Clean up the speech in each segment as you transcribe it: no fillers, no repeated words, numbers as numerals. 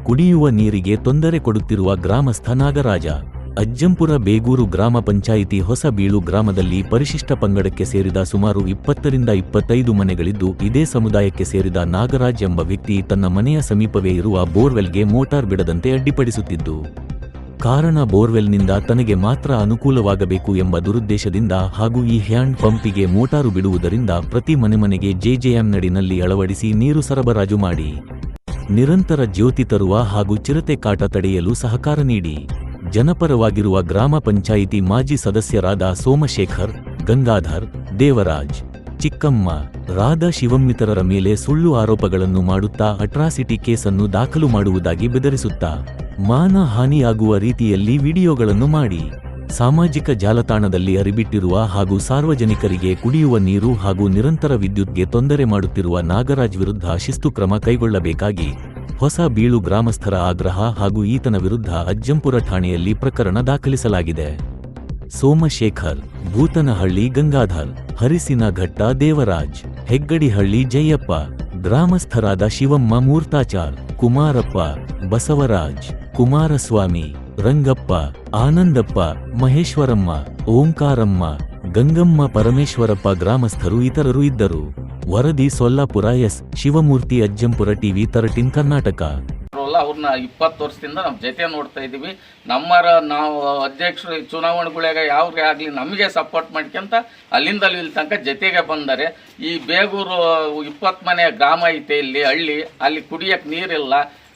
ಕುಡಿಯುವ ನೀರಿಗೆ ತೊಂದರೆ ಕೊಡುತ್ತಿರುವ ಗ್ರಾಮಸ್ಥ ನಾಗರಾಜ. ಅಜ್ಜಂಪುರ ಬೇಗೂರು ಗ್ರಾಮ ಪಂಚಾಯಿತಿ ಹೊಸಬೀಳು ಗ್ರಾಮದಲ್ಲಿ ಪರಿಶಿಷ್ಟ ಪಂಗಡಕ್ಕೆ ಸೇರಿದ ಸುಮಾರು 20 ರಿಂದ 25 ಮನೆಗಳಿದ್ದು, ಇದೇ ಸಮುದಾಯಕ್ಕೆ ಸೇರಿದ ನಾಗರಾಜ್ ಎಂಬ ವ್ಯಕ್ತಿ ತನ್ನ ಮನೆಯ ಸಮೀಪವೇ ಇರುವ ಬೋರ್ವೆಲ್ಗೆ ಮೋಟಾರ್ ಬಿಡದಂತೆ ಅಡ್ಡಿಪಡಿಸುತ್ತಿದ್ದು, ಕಾರಣ ಬೋರ್ವೆಲ್ನಿಂದ ತನಗೆ ಮಾತ್ರ ಅನುಕೂಲವಾಗಬೇಕು ಎಂಬ ದುರುದ್ದೇಶದಿಂದ ಹಾಗೂ ಈ ಹ್ಯಾಂಡ್ ಪಂಪಿಗೆ ಮೋಟಾರು ಬಿಡುವುದರಿಂದ ಪ್ರತಿ ಮನೆಮನೆಗೆ ಜೆಜೆಎಂ ನಡಿನಲ್ಲಿ ಅಳವಡಿಸಿ ನೀರು ಸರಬರಾಜು ಮಾಡಿ ನಿರಂತರ ಜ್ಯೋತಿ ತರುವ ಹಾಗೂ ಚಿರತೆ ಕಾಟ ತಡೆಯಲು ಸಹಕಾರ ನೀಡಿ ಜನಪರವಾಗಿರುವ ಗ್ರಾಮ ಪಂಚಾಯಿತಿ ಮಾಜಿ ಸದಸ್ಯರಾದ ಸೋಮಶೇಖರ್, ಗಂಗಾಧರ್, ದೇವರಾಜ್, ಚಿಕ್ಕಮ್ಮ, ರಾಧಾ ಶಿವಮ್ಮಿತರರ ಮೇಲೆ ಸುಳ್ಳು ಆರೋಪಗಳನ್ನು ಮಾಡುತ್ತಾ ಅಟ್ರಾಸಿಟಿ ಕೇಸನ್ನು ದಾಖಲು ಮಾಡುವುದಾಗಿ ಬೆದರಿಸುತ್ತಾ ಮಾನ ಹಾನಿಯಾಗುವ ರೀತಿಯಲ್ಲಿ ವಿಡಿಯೋಗಳನ್ನು ಮಾಡಿ ಸಾಮಾಜಿಕ ಜಾಲತಾಣದಲ್ಲಿ ಹರಿಬಿಟ್ಟಿರುವ ಹಾಗೂ ಸಾರ್ವಜನಿಕರಿಗೆ ಕುಡಿಯುವ ನೀರು ಹಾಗೂ ನಿರಂತರ ವಿದ್ಯುತ್ಗೆ ತೊಂದರೆ ಮಾಡುತ್ತಿರುವ ನಾಗರಾಜ್ ವಿರುದ್ಧ ಶಿಸ್ತು ಕ್ರಮ ಕೈಗೊಳ್ಳಬೇಕಾಗಿ ಹೊಸ ಬೀಳು ಗ್ರಾಮಸ್ಥರ ಆಗ್ರಹ ಹಾಗೂ ಈತನ ವಿರುದ್ಧ ಅಜ್ಜಂಪುರ ಠಾಣೆಯಲ್ಲಿ ಪ್ರಕರಣ ದಾಖಲಿಸಲಾಗಿದೆ. ಸೋಮಶೇಖರ್, ಭೂತನಹಳ್ಳಿ ಗಂಗಾಧರ್, ಹರಿಸಿನಘಟ್ಟ ದೇವರಾಜ್, ಹೆಗ್ಗಡಿಹಳ್ಳಿ ಜಯಪ್ಪ, ಗ್ರಾಮಸ್ಥರಾದ ಶಿವಮ್ಮ ಮೂರ್ತಾಚಾರ್, ಕುಮಾರಪ್ಪ, ಬಸವರಾಜ್, ಕುಮಾರಸ್ವಾಮಿ, ರಂಗಪ್ಪ, ಆನಂದಪ್ಪ, ಮಹೇಶ್ವರಮ್ಮ, ಓಂಕಾರಮ್ಮ, ಗಂಗಮ್ಮ, ಪರಮೇಶ್ವರಪ್ಪ ಗ್ರಾಮಸ್ಥರು ಇತರರು ಇದ್ದರು. ವರದಿ ಸೊಲ್ಲಾಪುರ ಎಸ್. ಶಿವಮೂರ್ತಿ, ಅಜ್ಜಂಪುರ ಟಿವಿ 13 ಕರ್ನಾಟಕ. ಅವ್ರನ್ನ 20 ವರ್ಷದಿಂದ ನಮ್ಮ ಜೊತೆ ನೋಡ್ತಾ ಇದ್ದೀವಿ. ನಾವು ಅಧ್ಯಕ್ಷರು ಚುನಾವಣೆಗಳಿಗೆ ಯಾವ್ರಿಗೆ ಆಗಲಿ ನಮಗೆ ಸಪೋರ್ಟ್ ಮಾಡ್ಕೊಂತ ಅಲ್ಲಿಂದ ಇಲ್ಲಿ ತನಕ ಜೊತೆಗೆ ಬಂದರೆ. ಈ ಬೇಗೂರು 20 ಮನೆ ಗ್ರಾಮ ಐತೆ, ಇಲ್ಲಿ ಹಳ್ಳಿ, ಅಲ್ಲಿ ಕುಡಿಯಕ್ಕೆ ನೀರಿಲ್ಲ,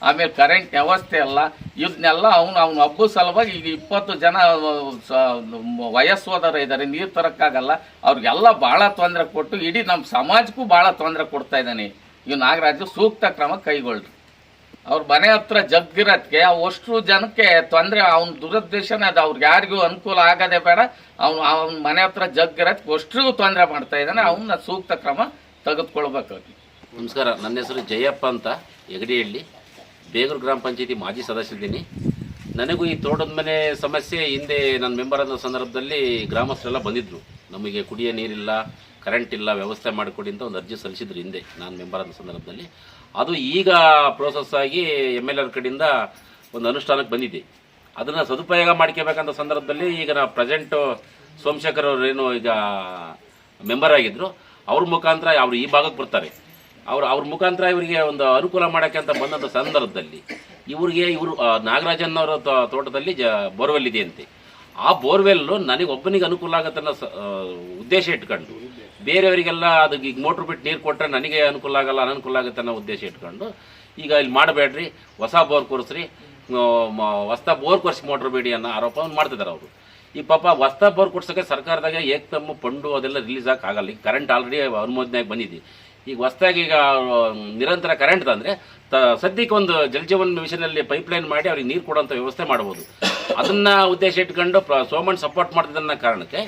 ಆಮೇಲೆ ಕರೆಂಟ್ ವ್ಯವಸ್ಥೆ ಇಲ್ಲ. ಇದನ್ನೆಲ್ಲ ಅವನು ಹಬ್ಬ ಸಲುವಾಗಿ ಈಗ 20 ಜನ ವಯಸ್ಸೋದರ ಇದ್ದಾರೆ, ನೀರು ತರಕ್ಕಾಗಲ್ಲ. ಅವ್ರಿಗೆಲ್ಲ ಭಾಳ ತೊಂದರೆ ಕೊಟ್ಟು ಇಡೀ ನಮ್ಮ ಸಮಾಜಕ್ಕೂ ಭಾಳ ತೊಂದರೆ ಕೊಡ್ತಾ ಇದ್ದಾನೆ. ಇವ್ ನಾಗರಾಜು ಸೂಕ್ತ ಕ್ರಮ ಕೈಗೊಳ್ಳಿ. ಅವ್ರ ಮನೆ ಹತ್ರ ಜಗ್ಗಿರೋದಕ್ಕೆ ಅಷ್ಟು ಜನಕ್ಕೆ ತೊಂದರೆ, ಅವನ ದುರುದ್ದೇಶನೇ ಅದು. ಅವ್ರಿಗೆ ಯಾರಿಗೂ ಅನುಕೂಲ ಆಗೋದೇ ಬೇಡ. ಅವನ ಮನೆ ಹತ್ರ ಜಗ್ಗಿರೋದಕ್ಕೆ ಅಷ್ಟಿಗೂ ತೊಂದರೆ ಮಾಡ್ತಾ ಇದ್ದಾನೆ. ಅವನ್ನ ಸೂಕ್ತ ಕ್ರಮ ತೆಗೆದುಕೊಳ್ಬೇಕಾಗಿ. ನಮಸ್ಕಾರ, ನನ್ನ ಹೆಸರು ಜಯಪ್ಪ ಅಂತ, ಹೆಗಡಿಹಳ್ಳಿ, ಬೇಗೂರು ಗ್ರಾಮ ಪಂಚಾಯತಿ ಮಾಜಿ ಸದಸ್ಯದ್ದೀನಿ. ನನಗೂ ಈ ತೋಟದ ಮನೆ ಸಮಸ್ಯೆ ಹಿಂದೆ ನನ್ನ ಮೆಂಬರ್ ಆದ ಸಂದರ್ಭದಲ್ಲಿ ಗ್ರಾಮಸ್ಥರೆಲ್ಲ ಬಂದಿದ್ದರು. ನಮಗೆ ಕುಡಿಯೋ ನೀರಿಲ್ಲ, ಕರೆಂಟ್ ಇಲ್ಲ, ವ್ಯವಸ್ಥೆ ಮಾಡಿಕೊಡಿ ಅಂತ ಒಂದು ಅರ್ಜಿ ಸಲ್ಲಿಸಿದ್ರು ಹಿಂದೆ ನಾನು ಮೆಂಬರ್ ಆದ ಸಂದರ್ಭದಲ್ಲಿ. ಅದು ಈಗ ಪ್ರೋಸೆಸ್ ಆಗಿ MLA ಕಡೆಯಿಂದ ಒಂದು ಅನುಷ್ಠಾನಕ್ಕೆ ಬಂದಿದೆ. ಅದನ್ನು ಸದುಪಯೋಗ ಮಾಡ್ಕೋಬೇಕಂತ ಸಂದರ್ಭದಲ್ಲಿ ಈಗ ನಾವು ಪ್ರೆಸೆಂಟು ಸೋಮಶೇಖರ್ ಅವರೇನು ಈಗ ಮೆಂಬರ್ ಆಗಿದ್ದರು, ಅವ್ರ ಮುಖಾಂತರ ಅವರು ಈ ಭಾಗಕ್ಕೆ ಬರ್ತಾರೆ. ಅವ್ರ ಮುಖಾಂತರ ಇವರಿಗೆ ಒಂದು ಅನುಕೂಲ ಮಾಡೋಕ್ಕೆ ಅಂತ ಬಂದಂಥ ಸಂದರ್ಭದಲ್ಲಿ ಇವರು ನಾಗರಾಜನ್ನವರ ತೋಟದಲ್ಲಿ ಬೋರ್ವೆಲ್ ಇದೆಯಂತೆ. ಆ ಬೋರ್ವೆಲ್ಲು ನನಗೆ ಒಬ್ಬನಿಗೆ ಅನುಕೂಲ ಆಗುತ್ತೆ ಅನ್ನೋ ಉದ್ದೇಶ ಇಟ್ಕೊಂಡು, ಬೇರೆಯವರಿಗೆಲ್ಲ ಅದಕ್ಕೆ ಈಗ ಮೋಟ್ರ್ ಬಿಟ್ಟು ನೀರು ಕೊಟ್ಟರೆ ನನಗೆ ಅನುಕೂಲ ಆಗಲ್ಲ, ಅನನುಕೂಲ ಆಗುತ್ತೆ ಅನ್ನೋ ಉದ್ದೇಶ ಇಟ್ಕೊಂಡು ಈಗ ಇಲ್ಲಿ ಮಾಡಬೇಡ್ರಿ, ಹೊಸ ಬೋರ್ ಕೊರಿಸ್ರಿ, ಹೊಸ ಬೋರ್ ಕೊರಿಸಿ ಮೋಟ್ರ್ ಬೇಡಿ ಅನ್ನೋ ಆರೋಪವನ್ನು ಮಾಡ್ತಿದ್ದಾರೆ ಅವರು. ಈ ಪಾಪ ಹೊಸ ಬೋರ್ ಕೊಡ್ಸೋಕ್ಕೆ ಸರ್ಕಾರದಾಗ ಏಕ್ತಮ್ಮ ಫಂಡು ಅದೆಲ್ಲ ರಿಲೀಸ್ ಆಗಲ್ಲ. ಈಗ ಕರೆಂಟ್ ಆಲ್ರೆಡಿ ಅನುಮೋದನೆಯಾಗಿ ಬಂದಿದೆ. ಈಗ ಹೊಸದಾಗಿ ಈಗ ನಿರಂತರ ಕರೆಂಟ್ ತಂದರೆ ಸದ್ಯಕ್ಕೆ ಒಂದು ಜಲಜೀವನ್ ಮಿಷನಲ್ಲಿ ಪೈಪ್ಲೈನ್ ಮಾಡಿ ಅವ್ರಿಗೆ ನೀರು ಕೊಡೋಂಥ ವ್ಯವಸ್ಥೆ ಮಾಡ್ಬೋದು. ಅದನ್ನು ಉದ್ದೇಶ ಇಟ್ಕೊಂಡು ಸೋಮಣ್ಣ ಸಪೋರ್ಟ್ ಮಾಡ್ತಿದ್ದನ್ನ ಕಾರಣಕ್ಕೆ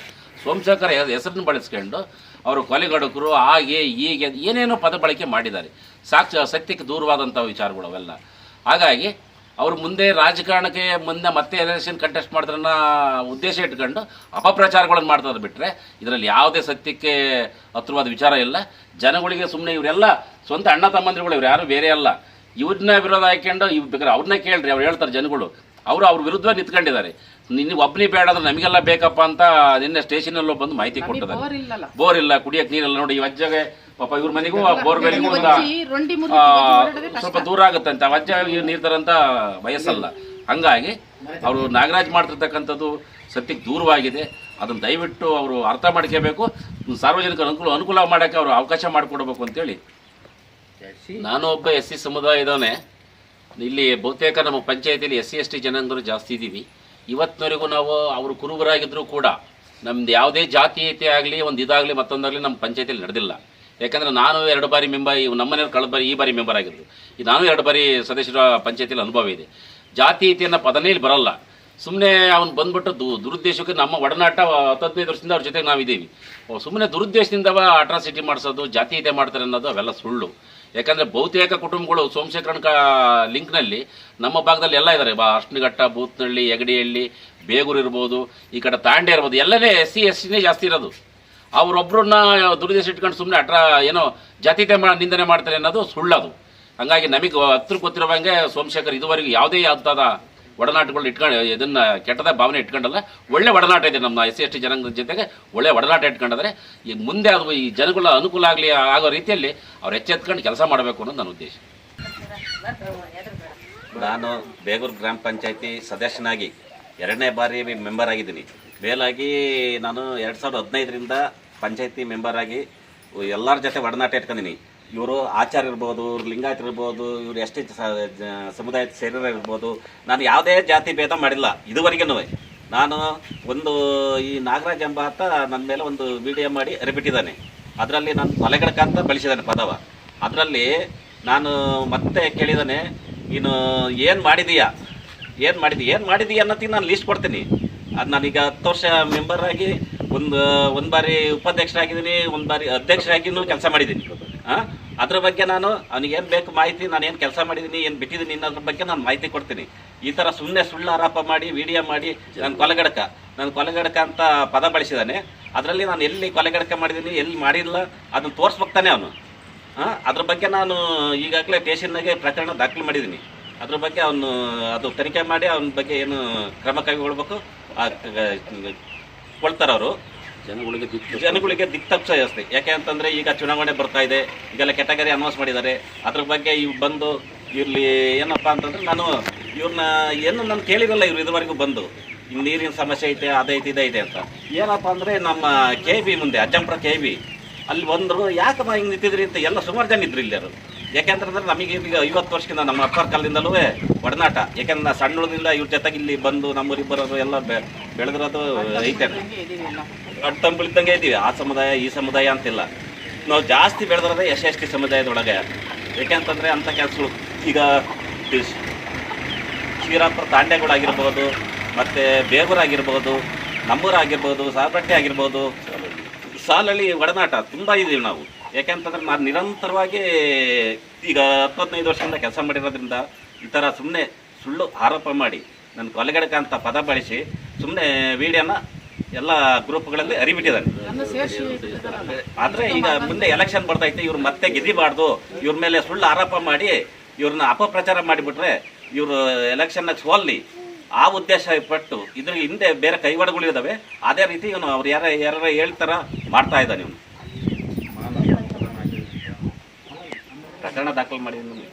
ಸೋಮಶೇಖರ್ ಹೆಸರನ್ನು ಬಳಸ್ಕೊಂಡು ಅವರು ಕೊಲೆಗಡುಕರು ಹಾಗೆ ಹೀಗೆ ಏನೇನೋ ಪದ ಬಳಕೆ ಮಾಡಿದ್ದಾರೆ. ಸತ್ಯಕ್ಕೆ ದೂರವಾದಂಥ ವಿಚಾರಗಳು ಅವೆಲ್ಲ. ಹಾಗಾಗಿ ಅವರು ಮುಂದೆ ರಾಜಕಾರಣಕ್ಕೆ ಮತ್ತೆ ಎಲೆಕ್ಷನ್ ಕಂಟೆಸ್ಟ್ ಮಾಡಿದ್ರನ್ನ ಉದ್ದೇಶ ಇಟ್ಕೊಂಡು ಅಪಪ್ರಚಾರಗಳನ್ನು ಮಾಡ್ತಾರೆ ಬಿಟ್ಟರೆ ಇದರಲ್ಲಿ ಯಾವುದೇ ಸತ್ಯಕ್ಕೆ ಹತ್ರವಾದ ವಿಚಾರ ಇಲ್ಲ. ಜನಗಳಿಗೆ ಸುಮ್ಮನೆ ಇವರೆಲ್ಲ ಸ್ವಂತ ಅಣ್ಣ ತಮ್ಮಂದಿರುಗಳು, ಇವ್ರು ಯಾರು ಬೇರೆ ಅಲ್ಲ. ಇವ್ರನ್ನ ವಿರೋಧ ಹಾಕ್ಕೊಂಡು ಬೇಕಾದ್ರೆ ಅವ್ರನ್ನ ಕೇಳ್ರಿ, ಅವ್ರು ಹೇಳ್ತಾರೆ ಜನಗಳು. ಅವ್ರ ವಿರುದ್ಧ ನಿಂತ್ಕೊಂಡಿದ್ದಾರೆ. ನಿನ್ನ ಒಬ್ಬನೇ ಬೇಡ ಅಂದ್ರೆ ನಮಗೆಲ್ಲ ಬೇಕಪ್ಪ ಅಂತ ನಿನ್ನೆ ಸ್ಟೇಷನಲ್ಲೂ ಬಂದು ಮಾಹಿತಿ ಕೊಟ್ಟಿದ್ದಾರೆ. ಬೋರ್ ಇಲ್ಲ, ಕುಡಿಯಕ್ಕೆ ನೀರಿಲ್ಲ. ನೋಡಿ, ಈ ವಜ್ಜಗೆ ಪಾಪ ಇವ್ರ ಮನೆಗೂ ಬೋರ್ವೆಲ್ಗೂ ಸ್ವಲ್ಪ ದೂರ ಆಗುತ್ತಂತೆ. ಆ ವಜ್ಜ ನೀರು ತರಂತ ವಯಸ್ಸಲ್ಲ. ಹಂಗಾಗಿ ಅವರು ನಾಗರಾಜ್ ಮಾಡ್ತಿರ್ತಕ್ಕಂಥದ್ದು ಸತ್ಯಕ್ಕೆ ದೂರವಾಗಿದೆ. ಅದನ್ನು ದಯವಿಟ್ಟು ಅವರು ಅರ್ಥ ಮಾಡ್ಕೋಬೇಕು. ಸಾರ್ವಜನಿಕರ ಅನುಕೂಲ ಮಾಡೋಕ್ಕೆ ಅವರು ಅವಕಾಶ ಮಾಡಿಕೊಡ್ಬೇಕು ಅಂತೇಳಿ. ನಾನು ಒಬ್ಬ SC ಸಮುದಾಯದವನೇ. ಇಲ್ಲಿ ಬಹುತೇಕ ನಮ್ಮ ಪಂಚಾಯತಿಯಲ್ಲಿ SC ST ಜನಾಂಗದವರು ಜಾಸ್ತಿ ಇದ್ದೀವಿ. ಇವತ್ತಿನವರೆಗೂ ನಾವು ಅವರು ಕುರುಬರಾಗಿದ್ದರೂ ಕೂಡ ನಮ್ದು ಯಾವುದೇ ಜಾತೀಯತೆ ಆಗಲಿ ಒಂದು ಇದಾಗಲಿ ಮತ್ತೊಂದಾಗಲಿ ನಮ್ಮ ಪಂಚಾಯತಿಯಲ್ಲಿ ನಡೆದಿಲ್ಲ. ಯಾಕಂದರೆ ನಾನು 2 ಬಾರಿ ಮೆಂಬರ್, ನಮ್ಮನೆಯವ್ರು ಕಳೆದ ಬಾರಿ ಈ ಬಾರಿ ಮೆಂಬರ್ ಆಗಿದ್ರು. ನಾನು 2 ಬಾರಿ ಸದಸ್ಯರ ಪಂಚಾಯತಿಯಲ್ಲಿ ಅನುಭವ ಇದೆ. ಜಾತೀಯತೆಯನ್ನು ಪದನೇ ಇಲ್ಲಿ ಬರಲ್ಲ. ಸುಮ್ಮನೆ ಅವ್ನು ಬಂದ್ಬಿಟ್ಟು ದುರುದ್ದೇಶಕ್ಕೆ ನಮ್ಮ ಒಡನಾಟ 10-15 ವರ್ಷದಿಂದ ಅವ್ರ ಜೊತೆಗೆ ನಾವಿದ್ದೀವಿ. ಸುಮ್ಮನೆ ದುರುದ್ದೇಶದಿಂದ ಅಟ್ರಾಸಿಟಿ ಮಾಡಿಸೋದು, ಜಾತೀಯತೆ ಮಾಡ್ತಾರೆ ಅನ್ನೋದು ಅವೆಲ್ಲ ಸುಳ್ಳು. ಯಾಕಂದರೆ ಬಹುತೇಕ ಕುಟುಂಬಗಳು ಸೋಮಶೇಖರನ್ ಲಿಂಕ್ನಲ್ಲಿ ನಮ್ಮ ಭಾಗದಲ್ಲಿ ಎಲ್ಲ ಇದ್ದಾರೆ. ಅರ್ಶನಘಟ್ಟ, ಬೂತ್ನಹಳ್ಳಿ, ಹೆಗಡಿಹಳ್ಳಿ, ಬೇಗೂರು ಇರ್ಬೋದು, ಈ ಕಡೆ ತಾಂಡೆ ಇರ್ಬೋದು, ಎಲ್ಲನೇ SC STನೇ ಜಾಸ್ತಿ ಇರೋದು. ಅವರೊಬ್ಬರನ್ನ ದುರುದ್ದೇಶ ಇಟ್ಕೊಂಡು ಸುಮ್ಮನೆ ಏನೋ ಜಾತೀಯತೆ ನಿಂದನೆ ಮಾಡ್ತಾರೆ ಅನ್ನೋದು ಸುಳ್ಳದು. ಹಂಗಾಗಿ ನಮಗೆ ಹತ್ರ ಗೊತ್ತಿರುವಂಗೆ ಸೋಮಶೇಖರ್ ಇದುವರೆಗೂ ಯಾವುದೇ ಹಂತದ ಒಡನಾಟಗಳು ಇಟ್ಕೊಂಡು ಇದನ್ನ ಕೆಟ್ಟದ ಭಾವನೆ ಇಟ್ಕೊಂಡಲ್ಲ, ಒಳ್ಳೆ ಒಡನಾಟ ಇದೆ ನಮ್ಮ SC/ST ಜನಾಂಗದ ಜೊತೆಗೆ ಒಳ್ಳೆ ಒಡನಾಟ ಇಟ್ಕೊಂಡ್ರೆ ಈಗ ಮುಂದೆ ಅದು ಈ ಜನಗಳ ಅನುಕೂಲ ಆಗೋ ರೀತಿಯಲ್ಲಿ ಅವ್ರು ಎಚ್ಚೆತ್ಕೊಂಡು ಕೆಲಸ ಮಾಡಬೇಕು ಅನ್ನೋದು ನನ್ನ ಉದ್ದೇಶ. ನಾನು ಬೇಗೂರು ಗ್ರಾಮ ಪಂಚಾಯತಿ ಸದಸ್ಯನಾಗಿ 2ನೇ ಬಾರಿ ಮೆಂಬರ್ ಆಗಿದ್ದೀನಿ. ಮೇಲಾಗಿ ನಾನು 2015ರಿಂದ ಪಂಚಾಯತಿ ಮೆಂಬರ್ ಆಗಿ ಎಲ್ಲರ ಜೊತೆ ಒಡನಾಟ ಇಟ್ಕೊಂಡಿನಿ. ಇವರು ಆಚಾರ್ಯ ಇರ್ಬೋದು, ಇವ್ರು ಲಿಂಗಾಯತರು ಇರ್ಬೋದು, ಇವರು ಎಷ್ಟೇ ಸಮುದಾಯದ ಸೇರಿರೋ ಇರ್ಬೋದು, ನಾನು ಯಾವುದೇ ಜಾತಿ ಭೇದ ಮಾಡಿಲ್ಲ ಇದುವರೆಗೂ. ನಾನು ಈ ನಾಗರಾಜ್ ಎಂಬ ಆತ ನನ್ನ ಮೇಲೆ ಒಂದು ವಿಡಿಯೋ ಮಾಡಿ ಅರಿಬಿಟ್ಟಿದ್ದಾನೆ. ಅದರಲ್ಲಿ ನಾನು ಕೊಲೆಗಡಕ ಅಂತ ಬಳಸಿದ್ದಾನೆ ಪದವ. ಅದರಲ್ಲಿ ನಾನು ಮತ್ತೆ ಕೇಳಿದ್ದಾನೆ, ನೀನು ಏನು ಮಾಡಿದೀಯಾ ಅನ್ನೋದಕ್ಕೆ ನಾನು ಲೀಸ್ಟ್ ಕೊಡ್ತೀನಿ. ಅದು ನಾನೀಗ 10 ವರ್ಷ ಮೆಂಬರ್ ಆಗಿ ಒಂದು ಬಾರಿ ಉಪಾಧ್ಯಕ್ಷರಾಗಿದ್ದೀನಿ, ಒಂದು ಬಾರಿ ಅಧ್ಯಕ್ಷರಾಗಿನೂ ಕೆಲಸ ಮಾಡಿದ್ದೀನಿ. ಅದ್ರ ಬಗ್ಗೆ ನಾನು ಅವನಿಗೇನು ಬೇಕು ಮಾಹಿತಿ, ನಾನು ಏನು ಕೆಲಸ ಮಾಡಿದ್ದೀನಿ, ಏನು ಬಿಟ್ಟಿದ್ದೀನಿ ಅನ್ನೋದ್ರ ಬಗ್ಗೆ ನಾನು ಮಾಹಿತಿ ಕೊಡ್ತೀನಿ. ಈ ಥರ ಸುಮ್ಮನೆ ಸುಳ್ಳು ಆರೋಪ ಮಾಡಿ ವಿಡಿಯೋ ಮಾಡಿ ನಾನು ಕೊಲೆಗಡಕ ಅಂತ ಪದ ಬಳಸಿದ್ದಾನೆ. ಅದರಲ್ಲಿ ನಾನು ಎಲ್ಲಿ ಕೊಲೆಗಡಕ ಮಾಡಿದ್ದೀನಿ, ಎಲ್ಲಿ ಮಾಡಿಲ್ಲ ಅದನ್ನು ತೋರಿಸ್ಬೇಕಾನೆ ಅವನು. ಅದ್ರ ಬಗ್ಗೆ ನಾನು ಈಗಾಗಲೇ ಸ್ಟೇಷನ್ನಾಗೆ ಪ್ರಕರಣ ದಾಖಲು ಮಾಡಿದ್ದೀನಿ. ಅದ್ರ ಬಗ್ಗೆ ಅವನು ಅದು ತನಿಖೆ ಮಾಡಿ ಅವನ ಬಗ್ಗೆ ಏನು ಕ್ರಮ ಕೈಗೊಳ್ಬೇಕು ಕೊಳ್ತಾರೆ ಅವರು. ಜನಗಳಿಗೆ ದಿಕ್ತಪ್ಸ ಜಾಸ್ತಿ. ಯಾಕೆ ಅಂತಂದರೆ ಈಗ ಚುನಾವಣೆ ಬರ್ತಾ ಇದೆ, ಈಗೆಲ್ಲ ಕೆಟಗರಿ ಅನೌನ್ಸ್ ಮಾಡಿದ್ದಾರೆ. ಅದ್ರ ಬಗ್ಗೆ ಇವು ಬಂದು ಇರಲಿ ಏನಪ್ಪ ಅಂತಂದರೆ ನಾನು ಕೇಳಿರಲ್ಲ ಇವ್ರು ಇದುವರೆಗೂ ಬಂದು ಹಿಂಗೆ ನೀರಿನ ಸಮಸ್ಯೆ ಐತೆ, ಅದೈತೆ ಇದೈತೆ ಅಂತ. ಏನಪ್ಪ ಅಂದರೆ ನಮ್ಮ KV ಮುಂದೆ ಅಜ್ಜಂಪುರ KV ಅಲ್ಲಿ ಬಂದರು, ಯಾಕಮ್ಮ ಹಿಂಗೆ ನಿಂತಿದ್ರಿ ಅಂತ ಎಲ್ಲ ಸುಮಾರು ಜನ ಇದ್ರು ಇಲ್ಲಿ. ಯಾಕೆಂತಂದ್ರೆ ನಮಗೆ ಈಗ 50 ವರ್ಷಕ್ಕಿಂತ ನಮ್ಮ ಅಪ್ಪರ ಕಾಲದಿಂದಲೂ ಒಡನಾಟ. ಯಾಕೆಂದ್ರೆ ಸಣ್ಣದಿಂದ ಇವ್ರ ಜೊತೆಗೆ ಇಲ್ಲಿ ಬಂದು ನಮ್ಮೂರಿಬ್ಬರು ಎಲ್ಲ ಬೆಳೆದಿರೋದು ಐತೆ, ಅಡ್ತಂಬಳಿದ್ದಂಗೆ ಇದ್ದೀವಿ. ಆ ಸಮುದಾಯ ಈ ಸಮುದಾಯ ಅಂತಿಲ್ಲ. ನಾವು ಜಾಸ್ತಿ ಬೆಳೆದಿರೋದೇ SC/ST ಸಮುದಾಯದೊಳಗೆ. ಯಾಕೆಂತಂದರೆ ಅಂಥ ಕೆಲಸಗಳು ಈಗ ಶ್ರೀರಾಮ್ಪುರ ತಾಂಡೆಗಳಾಗಿರ್ಬೋದು, ಮತ್ತು ಬೇಗೂರಾಗಿರ್ಬೋದು, ನಮ್ಮೂರಾಗಿರ್ಬೋದು, ಸಾಬಟ್ಟೆ ಆಗಿರ್ಬೋದು, ಸಾಲಲ್ಲಿ ಒಡನಾಟ ತುಂಬ ಇದ್ದೀವಿ ನಾವು. ಯಾಕೆಂತಂದ್ರೆ ನಾನು ನಿರಂತರವಾಗಿ ಈಗ 25 ವರ್ಷದಿಂದ ಕೆಲಸ ಮಾಡಿರೋದ್ರಿಂದ ಈ ಥರ ಸುಮ್ಮನೆ ಸುಳ್ಳು ಆರೋಪ ಮಾಡಿ ನನ್ನ ಕೊಲೆಗಡಕ ಅಂತ ಪದ ಬಳಸಿ ಸುಮ್ಮನೆ ವಿಡಿಯೋನ ಎಲ್ಲ ಗ್ರೂಪ್ಗಳಲ್ಲಿ ಅರಿಬಿಟ್ಟಿದ್ದಾನೆ. ಆದರೆ ಈಗ ಮುಂದೆ ಎಲೆಕ್ಷನ್ ಬರ್ತೈತೆ, ಇವ್ರು ಮತ್ತೆ ಗೆದಿಬಾರ್ದು, ಇವ್ರ ಮೇಲೆ ಸುಳ್ಳು ಆರೋಪ ಮಾಡಿ ಇವ್ರನ್ನ ಅಪಪ್ರಚಾರ ಮಾಡಿಬಿಟ್ರೆ ಇವರು ಎಲೆಕ್ಷನ್ನಾಗ ಸೋಲ್ಲಿ ಆ ಉದ್ದೇಶ ಪಟ್ಟು ಇದ್ರ ಹಿಂದೆ ಬೇರೆ ಕೈವಾಡಗಳಿದ್ದಾವೆ. ಅದೇ ರೀತಿ ಇವನು ಅವ್ರು ಯಾರು ಹೇಳ್ತಾರ ಮಾಡ್ತಾ ಇದ್ದಾನೆ. ಇವನು ಪ್ರಕರಣ ದಾಖಲು ಮಾಡಿದ್ದೀನಿ.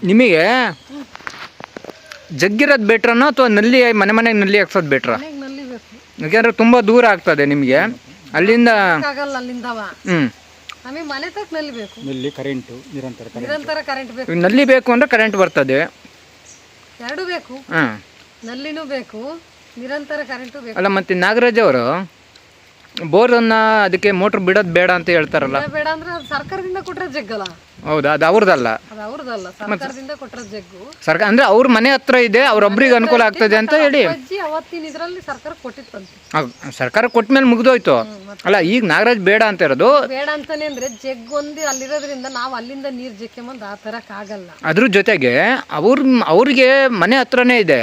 ನಿಮಗೆ ಜಗ್ಗಿರೋದು ಬೆಟ್ರನೋ ಅಥವಾ ನಲ್ಲಿ ಮನೆಗೆ ನಲ್ಲಿ ಹಾಕ್ಸೋದು ಬೆಟ್ರ? ಯಾಕೆಂದ್ರೆ ತುಂಬ ದೂರ ಆಗ್ತದೆ ನಿಮಗೆ ಅಲ್ಲಿಂದ. ನಮಗೆ ಮನೆ ತಕ್ಕ ನಲ್ಲಿ ಬೇಕು, ನಲ್ಲಿ ಕರೆಂಟ್ ನಿರಂತರ ಕರೆಂಟ್ ಬೇಕು. ನಲ್ಲಿ ಬೇಕು ಅಂದ್ರೆ ಕರೆಂಟ್ ಬರ್ತದೆ, ಎರಡು ಬೇಕು, ನಲ್ಲಿನೂ ಬೇಕು, ನಿರಂತರ ಕರೆಂಟು ಬೇಕು. ಅಲ್ಲ ಮತ್ತೆ ನಾಗರಾಜ್ ಅವರು ಬೋರನ್ನ ಅದಕ್ಕೆ ಮೋಟ್ರ್ ಬಿಡೋದು ಬೇಡ ಅಂತ ಹೇಳ್ತಾರಲ್ಲ? ಬೇಡ ಅಂದ್ರೆ ಸರ್ಕಾರದಿಂದ ಕೊಟ್ಟರೆ ಜಗ್ಗಲ್ಲ. ಹೌದಾ? ಅದು ಅವ್ರದ್ದಲ್ಲ, ಸರ್ಕಾರದಿಂದ ಕೊಟ್ಟರೆ ಜಗ್ಗು. ಸರ್ಕಾರ ಅಂದ್ರೆ ಅವ್ರ ಮನೆ ಹತ್ರ ಇದೆ, ಅವ್ರೊಬ್ರಿಗೆ ಅನುಕೂಲ ಆಗ್ತದೆ ಅಂತ ಹೇಳಿ ಅವತ್ತಿನ ಇದ್ರಲ್ಲಿ ಸರ್ಕಾರ ಕೊಟ್ಟಿತ್ತಂತೆ. ಸರ್ಕಾರ ಕೊಟ್ಟ ಮೇಲೆ ಮುಗ್ದೋಯ್ತು. ಅಲ್ಲ ಈಗ ನಾಗರಾಜ್ ಬೇಡ ಅಂತ ಇರೋದು. ಬೇಡ ಅಂತಾನೆ ಅಂದ್ರೆ ಜಗ್ ಒಂದು ಅಲ್ಲಿರೋದ್ರಿಂದ ನಾವು ಅಲ್ಲಿಂದ ನೀರ್ ಜಕ್ಕೆಂಬಂದು ಆ ತರಕ್ ಆಗಲ್ಲ. ಅದ್ರ ಜೊತೆಗೆ ಅವ್ರಿಗೆ ಮನೆ ಹತ್ರನೇ ಇದೆ,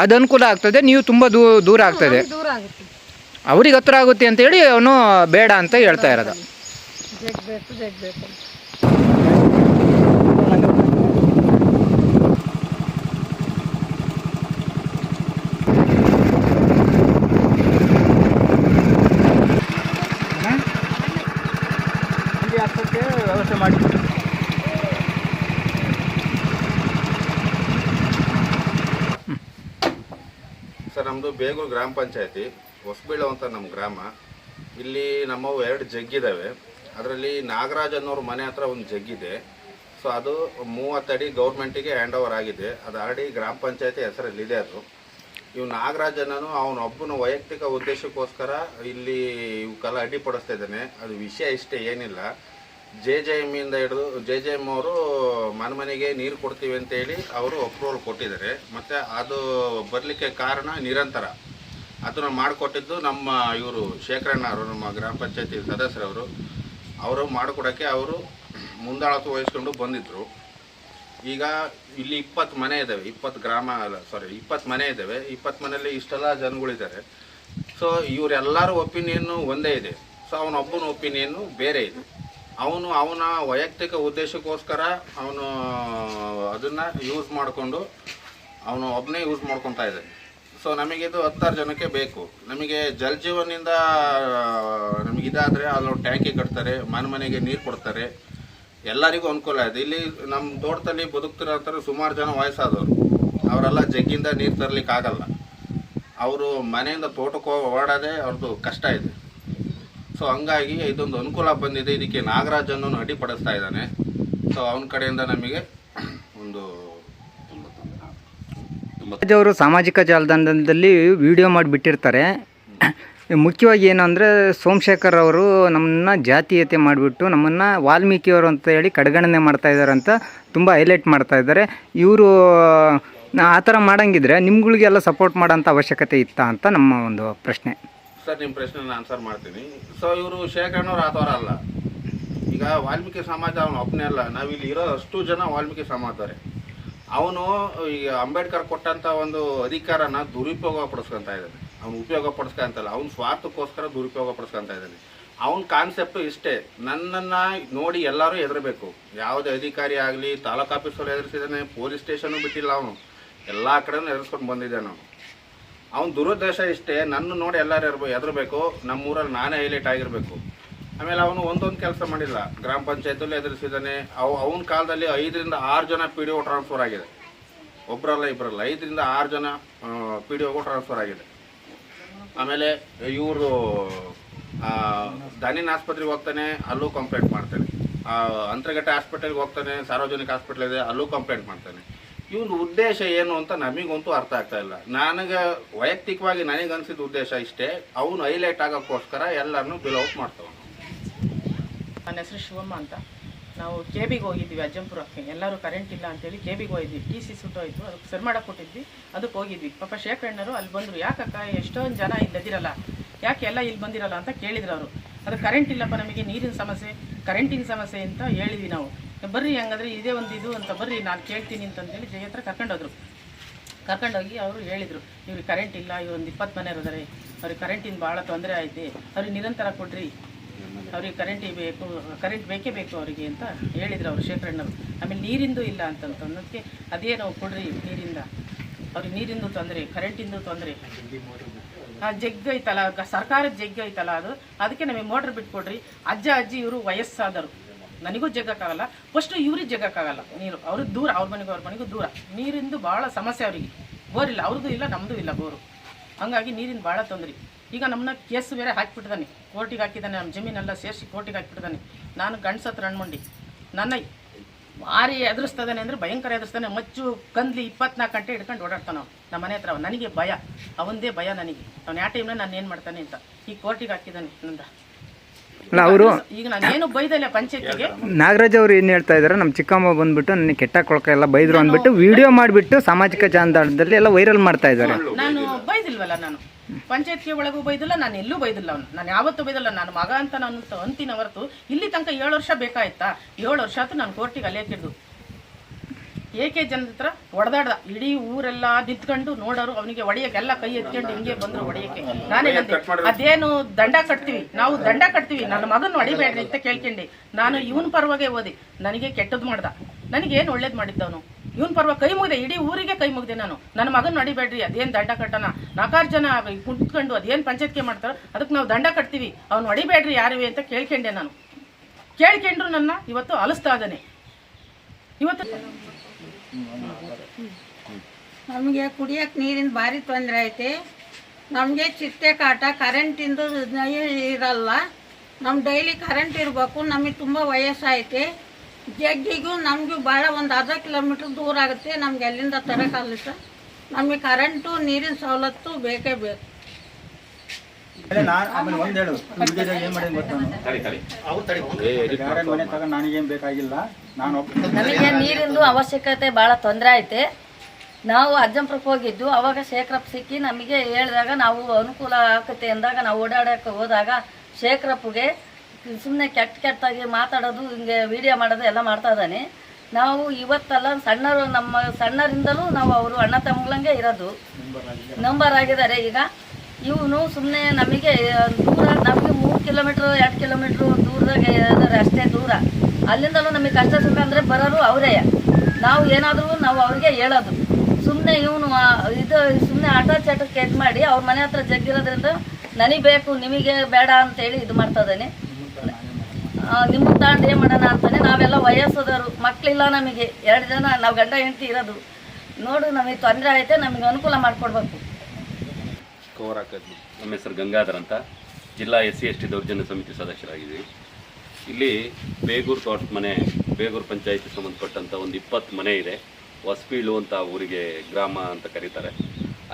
ಅದು ಅನುಕೂಲ ಆಗ್ತದೆ. ನೀವು ತುಂಬಾ ದೂರ ಆಗ್ತದೆ, ದೂರ ಆಗುತ್ತೆ, ಅವ್ರಿಗೆ ಹತ್ರ ಆಗುತ್ತೆ ಅಂತ ಹೇಳಿ ಅವನು ಬೇಡ ಅಂತ ಹೇಳ್ತಾ ಇರೋದು. ಜಗ್ ಬೇಕು ಜಗ್ ಬೇಕು. ವ್ಯವಸ್ಥೆ ಮಾಡಿ. ಸರ್, ನಮ್ಮದು ಬೇಗೂರು ಗ್ರಾಮ ಪಂಚಾಯತಿ ಹೊಸಬೀಳು ಅಂತ ನಮ್ಮ ಗ್ರಾಮ. ಇಲ್ಲಿ ನಮ್ಮವು 2 ಜಗ್ಗಿದ್ದಾವೆ. ಅದರಲ್ಲಿ ನಾಗರಾಜ್ ಅನ್ನೋರ ಮನೆ ಹತ್ರ ಒಂದು ಜಗ್ಗಿದೆ. ಸೊ ಅದು 30 ಅಡಿ ಗೌರ್ಮೆಂಟಿಗೆ ಹ್ಯಾಂಡ್ ಓವರ್ ಆಗಿದೆ. ಅದು ಆಲ್ರೆಡಿ ಗ್ರಾಮ ಪಂಚಾಯತಿ ಹೆಸರಲ್ಲಿದೆ. ಅದು ಇವು ನಾಗರಾಜ್ ಅನ್ನೋನು ಅವನೊಬ್ಬನ ವೈಯಕ್ತಿಕ ಉದ್ದೇಶಕ್ಕೋಸ್ಕರ ಇಲ್ಲಿ ಇವಕ್ಕೆಲ್ಲ ಅಡ್ಡಿಪಡಿಸ್ತಾ ಇದ್ದಾನೆ. ಅದು ವಿಷಯ ಇಷ್ಟೇ, ಏನಿಲ್ಲ. JJMಯಿಂದ ಹಿಡಿದು JJM ಅವರು ಮನೆಗೆ ನೀರು ಕೊಡ್ತೀವಿ ಅಂತೇಳಿ ಅವರು ಅಪ್ರೂವಲ್ ಕೊಟ್ಟಿದ್ದಾರೆ. ಮತ್ತು ಅದು ಬರಲಿಕ್ಕೆ ಕಾರಣ ನಿರಂತರ ಅದನ್ನು ಮಾಡಿಕೊಟ್ಟಿದ್ದು ನಮ್ಮ ಇವರು ಶೇಖರಣ್ಣ ಅವರು, ನಮ್ಮ ಗ್ರಾಮ ಪಂಚಾಯತಿ ಸದಸ್ಯರವರು. ಅವರು ಮಾಡಿಕೊಡೋಕ್ಕೆ ಅವರು ಮುಂದಾಳತ್ವ ವಹಿಸ್ಕೊಂಡು ಬಂದಿದ್ದರು. ಈಗ ಇಲ್ಲಿ 20 ಮನೆ ಇದ್ದಾವೆ, 20 ಮನೆ ಇದ್ದಾವೆ. 20 ಮನೆಯಲ್ಲಿ ಇಷ್ಟೆಲ್ಲ ಜನಗಳಿದ್ದಾರೆ. ಸೊ ಇವರೆಲ್ಲರ ಒಪಿನಿಯನ್ನು ಒಂದೇ ಇದೆ. ಸೊ ಅವನೊಬ್ಬನ ಒಪಿನಿಯನ್ನು ಬೇರೆ ಇದೆ. ಅವನ ವೈಯಕ್ತಿಕ ಉದ್ದೇಶಕ್ಕೋಸ್ಕರ ಅವನು ಅದನ್ನು ಯೂಸ್ ಮಾಡಿಕೊಂಡು ಅವನು ಒಬ್ಬನೇ ಯೂಸ್ ಮಾಡ್ಕೊತಾ ಇದ್ದಾನೆ. ಸೊ ನಮಗಿದು 16 ಜನಕ್ಕೆ ಬೇಕು. ನಮಗೆ ಜಲ್ ಜೀವನಿಂದ ನಮಗಿದಾದರೆ ಅಲ್ಲೊಂದು ಟ್ಯಾಂಕಿ ಕಟ್ತಾರೆ, ಮನೆಗೆ ನೀರು ಕೊಡ್ತಾರೆ, ಎಲ್ಲರಿಗೂ ಅನುಕೂಲ ಇದೆ. ಇಲ್ಲಿ ನಮ್ಮ ತೋಟದಲ್ಲಿ ಬದುಕ್ತಿರೋ ಸುಮಾರು ಜನ ವಯಸ್ಸಾದವರು, ಅವರೆಲ್ಲ ಜಗ್ಗಿಂದ ನೀರು ತರಲಿಕ್ಕೆ ಆಗಲ್ಲ. ಅವರು ಮನೆಯಿಂದ ತೋಟಕ್ಕೆ ಓಡಾಡೋದೇ ಅವ್ರದ್ದು ಕಷ್ಟ ಇದೆ. ಸೊ ಹಂಗಾಗಿ ಇದೊಂದು ಅನುಕೂಲ ಬಂದಿದೆ. ಇದಕ್ಕೆ ನಾಗರಾಜನ್ನು ಅಡ್ಡಿಪಡಿಸ್ತಾ ಇದ್ದಾನೆ. ಸೊ ಅವನ ಕಡೆಯಿಂದ ನಮಗೆ ಒಂದು ಅವರು ಸಾಮಾಜಿಕ ಜಾಲತಾಣದಲ್ಲಿ ವಿಡಿಯೋ ಮಾಡಿಬಿಟ್ಟಿರ್ತಾರೆ. ಮುಖ್ಯವಾಗಿ ಏನು ಅಂದರೆ ಸೋಮಶೇಖರ್ ಅವರು ನಮ್ಮನ್ನು ಜಾತೀಯತೆ ಮಾಡಿಬಿಟ್ಟು ನಮ್ಮನ್ನು ವಾಲ್ಮೀಕಿಯವರು ಅಂತ ಹೇಳಿ ಕಡೆಗಣನೆ ಮಾಡ್ತಾ ಇದ್ದಾರೆ ಅಂತ ತುಂಬ ಹೈಲೈಟ್ ಮಾಡ್ತಾ ಇದ್ದಾರೆ. ಇವರು ಆ ಥರ ಮಾಡೋಂಗಿದ್ರೆ ನಿಮ್ಗಳಿಗೆಲ್ಲ ಸಪೋರ್ಟ್ ಮಾಡೋಂಥ ಅವಶ್ಯಕತೆ ಇತ್ತಾ ಅಂತ ನಮ್ಮ ಒಂದು ಪ್ರಶ್ನೆ. ಸರ್, ನಿಮ್ಮ ಪ್ರಶ್ನೆನ ಆನ್ಸರ್ ಮಾಡ್ತೀನಿ. ಸೊ ಇವರು ಶೇಖರಣವ್ರು ಆತವರ ಅಲ್ಲ. ಈಗ ವಾಲ್ಮೀಕಿ ಸಮಾಜ ಅವನು ಒಬ್ಬನೇ ಅಲ್ಲ, ನಾವಿಲ್ಲಿ ಇರೋ ಅಷ್ಟು ಜನ ವಾಲ್ಮೀಕಿ ಸಮಾಜದವರೇ. ಅವನು ಈಗ ಅಂಬೇಡ್ಕರ್ ಕೊಟ್ಟಂಥ ಒಂದು ಅಧಿಕಾರನ ದುರುಪಯೋಗ ಪಡಿಸ್ಕೊತಾ ಇದ್ದಾನೆ. ಅವನು ಉಪಯೋಗ ಪಡಿಸ್ಕೊಂತಲ್ಲ, ಅವ್ನ ಸ್ವಾರ್ಥಕ್ಕೋಸ್ಕರ ದುರುಪಯೋಗ ಪಡಿಸ್ಕೊತಾ ಇದ್ದಾನೆ. ಅವನ ಕಾನ್ಸೆಪ್ಟು ಇಷ್ಟೇ, ನನ್ನನ್ನು ನೋಡಿ ಎಲ್ಲರೂ ಹೆದರಬೇಕು. ಯಾವುದೇ ಅಧಿಕಾರಿ ಆಗಲಿ ತಾಲೂಕು ಆಫೀಸಲ್ಲಿ ಎದುರಿಸಿದ್ದಾನೆ, ಪೊಲೀಸ್ ಸ್ಟೇಷನ್ನು ಬಿಟ್ಟಿಲ್ಲ, ಅವನು ಎಲ್ಲ ಕಡೆನೂ ಎದುರಿಸ್ಕೊಂಡು ಬಂದಿದ್ದಾನೆ. ಅವನ ದುರುದ್ದೇಶ ಇಷ್ಟೇ, ನನ್ನ ನೋಡಿ ಎಲ್ಲರೂ ಹೆದರಬೇಕು, ನಮ್ಮೂರಲ್ಲಿ ನಾನೇ ಹೈಲೈಟ್ ಆಗಿರಬೇಕು. ಆಮೇಲೆ ಅವನು ಒಂದೊಂದು ಕೆಲಸ ಮಾಡಿಲ್ಲ. ಗ್ರಾಮ ಪಂಚಾಯತಲ್ಲಿ ಎದುರಿಸಿದ್ದಾನೆ. ಅವನ ಕಾಲದಲ್ಲಿ 5 ರಿಂದ 6 ಜನ PDO ಟ್ರಾನ್ಸ್ಫರ್ ಆಗಿದೆ. ಒಬ್ಬರಲ್ಲ ಇಬ್ಬರಲ್ಲ, 5 ರಿಂದ 6 ಜನ PDOಗೂ ಟ್ರಾನ್ಸ್ಫರ್ ಆಗಿದೆ. ಆಮೇಲೆ ಇವರು ದಾನಿನ ಆಸ್ಪತ್ರೆಗೆ ಹೋಗ್ತಾನೆ, ಅಲ್ಲೂ ಕಂಪ್ಲೇಂಟ್ ಮಾಡ್ತಾನೆ. ಅಂತರಘಟ್ಟ ಹಾಸ್ಪಿಟಲ್ಗೆ ಹೋಗ್ತಾನೆ, ಸಾರ್ವಜನಿಕ ಹಾಸ್ಪಿಟಲ್ ಇದೆ, ಅಲ್ಲೂ ಕಂಪ್ಲೇಂಟ್ ಮಾಡ್ತಾನೆ. ಇವನ ಉದ್ದೇಶ ಏನು ಅಂತ ನಮಗಂತೂ ಅರ್ಥ ಆಗ್ತಾ ಇಲ್ಲ. ನನಗೆ ವೈಯಕ್ತಿಕವಾಗಿ ನನಗನ್ಸಿದ ಉದ್ದೇಶ ಇಷ್ಟೇ, ಅವನು ಹೈಲೈಟ್ ಆಗೋಕ್ಕೋಸ್ಕರ ಎಲ್ಲರನ್ನೂ ಬಿಲೌಟ್ ಮಾಡ್ತಾವೆ. ನನ್ನ ಹೆಸರು ಶಿವಮ್ಮ ಅಂತ. ನಾವು KBಗೆ ಹೋಗಿದ್ವಿ, ಅಜ್ಜಂಪುರಕ್ಕೆ. ಎಲ್ಲರೂ ಕರೆಂಟ್ ಇಲ್ಲ ಅಂತೇಳಿ KBಗೆ ಹೋಗಿದ್ವಿ. TC ಸುಟ್ಟೋಯ್ತು, ಅದಕ್ಕೆ ಸರಿ ಮಾಡಕ್ಕೆ ಕೊಟ್ಟಿದ್ವಿ, ಅದಕ್ಕೆ ಹೋಗಿದ್ವಿ. ಪಾಪ ಶೇಖರಣರು ಅಲ್ಲಿ ಬಂದರು. ಯಾಕಕ್ಕ ಎಷ್ಟೊಂದು ಜನ ಇಲ್ಲದಿರಲ್ಲ, ಯಾಕೆ ಎಲ್ಲ ಇಲ್ಲಿ ಬಂದಿರಲ್ಲ ಅಂತ ಕೇಳಿದ್ರು ಅವರು. ಅದು ಕರೆಂಟ್ ಇಲ್ಲಪ್ಪ, ನಮಗೆ ನೀರಿನ ಸಮಸ್ಯೆ, ಕರೆಂಟಿನ ಸಮಸ್ಯೆ ಅಂತ ಹೇಳಿದ್ವಿ ನಾವು. ಬರ್ರಿ ಹಂಗಾದ್ರೆ ಇದೇ ಒಂದು ಇದು ಅಂತ ಬರ್ರಿ, ನಾನು ಕೇಳ್ತೀನಿ ಅಂತಂದೇಳಿ ಜಯ ಹತ್ರ ಕರ್ಕೊಂಡೋಗಿ ಅವರು ಹೇಳಿದರು, ಇವ್ರಿಗೆ ಕರೆಂಟ್ ಇಲ್ಲ, ಇವರೊಂದು 20 ಮನೆಯವರು ಇದ್ದಾರೆ, ಅವ್ರಿಗೆ ಕರೆಂಟಿನ ಭಾಳ ತೊಂದರೆ ಐತೆ, ಅವ್ರಿಗೆ ನಿರಂತರ ಕೊಡ್ರಿ, ಅವ್ರಿಗೆ ಕರೆಂಟ್ ಬೇಕೇ ಬೇಕು ಅವರಿಗೆ ಅಂತ ಹೇಳಿದ್ರು ಅವರು ಶೇಖರಣರು. ಆಮೇಲೆ ನೀರಿಂದು ಇಲ್ಲ ಅನ್ನೋದಕ್ಕೆ ಅದೇ ನಾವು ಕೊಡ್ರಿ ನೀರಿಂದ, ಅವ್ರಿಗೆ ನೀರಿಂದು ತೊಂದರೆ, ಕರೆಂಟಿಂದು ತೊಂದರೆ. ಜಗ್ಗು ಐತಲ್ಲ, ಸರ್ಕಾರದ ಜಗ್ಗು ಐತಲ್ಲ, ಅದಕ್ಕೆ ನಮಗೆ ಮೋಟ್ರ್ ಬಿಟ್ಕೊಡ್ರಿ. ಅಜ್ಜಿ ಇವರು ವಯಸ್ಸಾದರು, ನನಗೂ ಜಗ್ಗಕ್ಕಾಗಲ್ಲ, ಫಸ್ಟು ಇವ್ರಿಗೆ ಜಗ್ಗಕ್ಕಾಗಲ್ಲ ನೀರು. ಅವ್ರಿಗೆ ದೂರ, ಅವ್ರ ಮನೆಗೂ ದೂರ. ನೀರಿಂದು ಭಾಳ ಸಮಸ್ಯೆ ಅವರಿಗೆ. ಬೋರ್ ಇಲ್ಲ, ಅವ್ರದ್ದು ಇಲ್ಲ, ನಮ್ಮದು ಇಲ್ಲ ಬೋರು. ಹಂಗಾಗಿ ನೀರಿನ ಭಾಳ ತೊಂದರೆ. ಈಗ ನಮ್ಮನ್ನ ಕೇಸ್ ಬೇರೆ ಹಾಕಿಬಿಟ್ಟಿದ್ದಾನೆ, ಕೋರ್ಟಿಗೆ ಹಾಕಿದ್ದಾನೆ. ನಮ್ಮ ಜಮೀನೆಲ್ಲ ಸೇರಿಸಿ ಕೋರ್ಟಿಗೆ ಹಾಕಿಬಿಟ್ಟಿದ್ದಾನೆ. ನಾನು ಗಂಡಸತ್ರ ಹಣ್ಮಂಡಿ, ನನ್ನ ಭಾರಿ ಎದುರಿಸ್ತದಾನೆ ಅಂದರೆ ಭಯಂಕರ ಎದುರಿಸ್ತಾನೆ. ಮಚ್ಚು ಕಂದ್ಲಿ 24 ಗಂಟೆ ಹಿಡ್ಕೊಂಡು ಓಡಾಡ್ತಾನೆ ನಮ್ಮ ಮನೆ ಹತ್ರ. ನನಗೆ ಭಯ, ಅವಂದೇ ಭಯ ನನಗೆ. ಅವ್ನು ಯಾವ ಟೈಮ್ನ ನಾನು ಏನು ಮಾಡ್ತಾನೆ ಅಂತ ಈ ಕೋರ್ಟಿಗೆ ಹಾಕಿದ್ದಾನೆ ನಂದ. ಅವರು ಈಗ ನಾನೇನು ಬೈದಲ್ಲ ಪಂಚಾಯತಿಗೆ. ನಾಗರಾಜ್ ಅವರು ಏನು ಹೇಳ್ತಾ ಇದ್ದಾರೆ, ನಮ್ಮ ಚಿಕ್ಕಮ್ಮ ಬಂದ್ಬಿಟ್ಟು ನನಗೆ ಕೆಟ್ಟ ಕೊಳಕ ಎಲ್ಲ ಬೈದ್ರು ಅಂದ್ಬಿಟ್ಟು ವಿಡಿಯೋ ಮಾಡಿಬಿಟ್ಟು ಸಾಮಾಜಿಕ ಜಾಲತಾಣದಲ್ಲಿ ಎಲ್ಲ ವೈರಲ್ ಮಾಡ್ತಾ ಇದ್ದಾರೆ. ನಾನು ಬೈದಿಲ್ವಲ್ಲ, ನಾನು ಪಂಚಾಯತ್ಗೆ ಒಳಗೂ ಬೈದಿಲ್ಲ, ನಾನು ಎಲ್ಲೂ ಬೈದಿಲ್ಲ. ನಾನು ಯಾವತ್ತೂ ಬೈದಿಲ್ಲ. ನಾನು ಮಗ ಅಂತ ನಾನು ಅಂತಿನ ಹೊರತು ಇಲ್ಲಿ ತನಕ 7 ವರ್ಷ ಬೇಕಾಯ್ತಾ? 7 ವರ್ಷ ಆಯ್ತು ನಾನು ಕೋರ್ಟಿಗೆ ಅಲ್ಲೇಕಿದ್ದು. ಏಕೆ ಜನದ ಹತ್ರ ಹೊಡೆದಾಡ್ದ, ಇಡೀ ಊರೆಲ್ಲ ನಿಂತ್ಕೊಂಡು ನೋಡೋರು. ಅವನಿಗೆ ಹೊಡೆಯಕ್ಕೆಲ್ಲ ಕೈ ಎತ್ಕೊಂಡು ಹಿಂಗೆ ಬಂದರು ಹೊಡೆಯಕ್ಕೆ. ನಾನೇ ಅದೇನು ದಂಡ ಕಟ್ತೀವಿ, ನಾವು ದಂಡ ಕಟ್ತೀವಿ, ನನ್ನ ಮಗನ ಹೊಡಿಬೇಡ್ರಿ ಅಂತ ಕೇಳ್ಕೊಂಡೆ. ನಾನು ಇವನ್ ಪರವಾಗೆ ಓದಿ, ನನಗೆ ಕೆಟ್ಟದ್ದು ಮಾಡ್ದ, ನನಗೇನು ಒಳ್ಳೇದು ಮಾಡಿದ್ದವನು. ಇವನ್ ಪರವಾಗಿ ಕೈ ಮುಗಿದೆ, ಇಡೀ ಊರಿಗೆ ಕೈ ಮುಗಿದೆ ನಾನು. ನನ್ನ ಮಗನ ಹೊಡಿಬೇಡ್ರಿ, ಅದೇನು ದಂಡ ಕಟ್ಟೋಣ, 4 ಜನ ಕುಂತ್ಕೊಂಡು ಅದೇನು ಪಂಚಾಯತ್ಗೆ ಮಾಡ್ತಾರೋ ಅದಕ್ಕೆ ನಾವು ದಂಡ ಕಟ್ತೀವಿ, ಅವ್ನು ಹೊಡಿಬೇಡ್ರಿ ಯಾರುವೆ ಅಂತ ಕೇಳ್ಕೊಂಡೆ ನಾನು. ಕೇಳ್ಕೊಂಡ್ರು ನನ್ನ ಇವತ್ತು ಅಲಿಸ್ತಾ ಇದ್ದಾನೆ. ಇವತ್ತು ನಮಗೆ ಕುಡಿಯೋಕೆ ನೀರಿನ ಭಾರಿ ತೊಂದರೆ ಐತೆ. ನಮಗೆ ಚಿಟ್ಟೆ ಕಾಟ, ಕರೆಂಟಿಂದು ಇರಲ್ಲ. ನಮ್ಮ ಡೈಲಿ ಕರೆಂಟ್ ಇರಬೇಕು. ನಮಗೆ ತುಂಬ ವಯಸ್ಸಾಯ್ತೆ. ಜಗ್ಗಿಗೂ ನಮಗೂ ಭಾಳ ಒಂದು ಅರ್ಧ ಕಿಲೋಮೀಟ್ರ್ ದೂರ ಆಗುತ್ತೆ. ನಮ್ಗೆ ಅಲ್ಲಿಂದ ತರೋಕ್ಕಾಗಲ್ಲ ಸರ್. ನಮಗೆ ಕರೆಂಟು ನೀರಿನ ಸವಲತ್ತು ಬೇಕೇ ಬೇಕು. ಆಮೇಲೆ ಒಂದು ಹೇಳು, ಏನು ಮಾಡಿ ಮನೆ ತಗೊಂಡು ನನಗೇನು ಬೇಕಾಗಿಲ್ಲ. ನಮಗೆ ನೀರಿಂದು ಅವಶ್ಯಕತೆ ಭಾಳ ತೊಂದರೆ ಐತೆ. ನಾವು ಅಜ್ಜಂಪುರಕ್ಕೆ ಹೋಗಿದ್ದು, ಅವಾಗ ಶೇಖರಪ್ಪ ಸಿಕ್ಕಿ ನಮಗೆ ಹೇಳಿದಾಗ ನಾವು ಅನುಕೂಲ ಆಗುತ್ತೆ ಅಂದಾಗ ನಾವು ಓಡಾಡೋಕ್ಕೆ ಹೋದಾಗ ಶೇಖರಪ್ಪಗೆ ಸುಮ್ಮನೆ ಕೆಟ್ಟಾಗಿ ಮಾತಾಡೋದು, ಹಿಂಗೆ ವಿಡಿಯೋ ಮಾಡೋದು ಎಲ್ಲ ಮಾಡ್ತಾ ಇದ್ದಾನೆ. ನಾವು ಇವತ್ತೆಲ್ಲ ಸಣ್ಣರು, ನಮ್ಮ ಸಣ್ಣರಿಂದಲೂ ನಾವು ಅವರು ಅಣ್ಣ ತಮ್ಮಗಳಂಗೆ ಇರೋದು. ನಂಬರ್ ಆಗಿದ್ದಾರೆ. ಈಗ ಇವನು ಸುಮ್ಮನೆ ನಮಗೆ ದೂರ, ನಮಗೆ 3 ಕಿಲೋಮೀಟ್ರ್ 2 ಕಿಲೋಮೀಟ್ರ್ ದೂರದಾಗ ಇದ್ದಾರೆ ಅಷ್ಟೇ ದೂರ. ಅಲ್ಲಿಂದಲೂ ನಮಗೆ ಕಷ್ಟ ಸುಖ ಅಂದರೆ ಬರೋರು ಅವರೇ. ನಾವು ಏನಾದರೂ ನಾವು ಅವ್ರಿಗೆ ಹೇಳೋದು. ಸುಮ್ಮನೆ ಇವನು ಇದು ಸುಮ್ಮನೆ ಆಟ ಚಾಟಕ್ಕೆ ಇದು ಮಾಡಿ ಅವ್ರ ಮನೆ ಹತ್ರ ಜಗ್ಗಿರೋದ್ರಿಂದ ನನಗೆ ಬೇಕು ನಿಮಗೆ ಬೇಡ ಅಂತೇಳಿ ಇದು ಮಾಡ್ತದಾನೆ. ನಿಮಗೆ ತಾಂಡು ಏನು ಮಾಡೋಣ ಅಂತಾನೆ. ನಾವೆಲ್ಲ ವಯಸ್ಸದವರು, ಮಕ್ಕಳಿಲ್ಲ ನಮಗೆ, 2 ಜನ ನಾವು ಗಂಡ ಹೆಂಡತಿ ಇರೋದು. ನೋಡು ನಮಗೆ ತೊಂದರೆ ಐತೆ, ನಮಗೆ ಅನುಕೂಲ ಮಾಡಿಕೊಡ್ಬೇಕು. ನಮ್ಮ ಹೆಸರು ಗಂಗಾಧರ್ ಅಂತ, ಜಿಲ್ಲಾ SC/ST ದೌರ್ಜನ್ಯ ಸಮಿತಿ ಸದಸ್ಯರಾಗಿದ್ದೀವಿ. ಇಲ್ಲಿ ಬೇಗೂರು ತೋಟದ ಮನೆ, ಬೇಗೂರು ಪಂಚಾಯಿತಿ ಸಂಬಂಧಪಟ್ಟಂಥ ಒಂದು 20 ಮನೆ ಇದೆ. ಹೊಸಬೀಳು ಅಂತ ಊರಿಗೆ ಗ್ರಾಮ ಅಂತ ಕರೀತಾರೆ.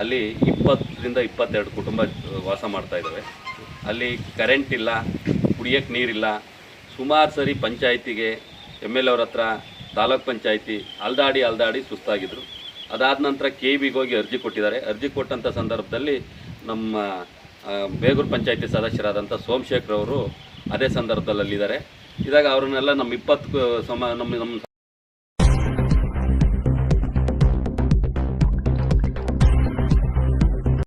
ಅಲ್ಲಿ 20ರಿಂದ 22 ಕುಟುಂಬ ವಾಸ ಮಾಡ್ತಾ ಇದ್ದಾವೆ. ಅಲ್ಲಿ ಕರೆಂಟ್ ಇಲ್ಲ, ಕುಡಿಯೋಕ್ಕೆ ನೀರಿಲ್ಲ. ಸುಮಾರು ಸರಿ ಪಂಚಾಯಿತಿಗೆ MLA ಅವ್ರ ಹತ್ರ, ತಾಲೂಕ್ ಪಂಚಾಯಿತಿ ಅಲ್ದಾಡಿ ಸುಸ್ತಾಗಿದ್ದರು. ಅದಾದ ನಂತರ KBಗೆ ಹೋಗಿ ಅರ್ಜಿ ಕೊಟ್ಟಿದ್ದಾರೆ. ಅರ್ಜಿ ಕೊಟ್ಟಂಥ ಸಂದರ್ಭದಲ್ಲಿ ನಮ್ಮ ಬೇಗೂರು ಪಂಚಾಯಿತಿ ಸದಸ್ಯರಾದಂಥ ಸೋಮಶೇಖರ್ ಅವರು ಅದೇ ಸಂದರ್ಭದಲ್ಲಿ ಅಲ್ಲಿದ್ದಾರೆ. ಇದಾಗ ಅವ್ರನ್ನೆಲ್ಲ ನಮ್ಮ 20 ನಮ್ಮ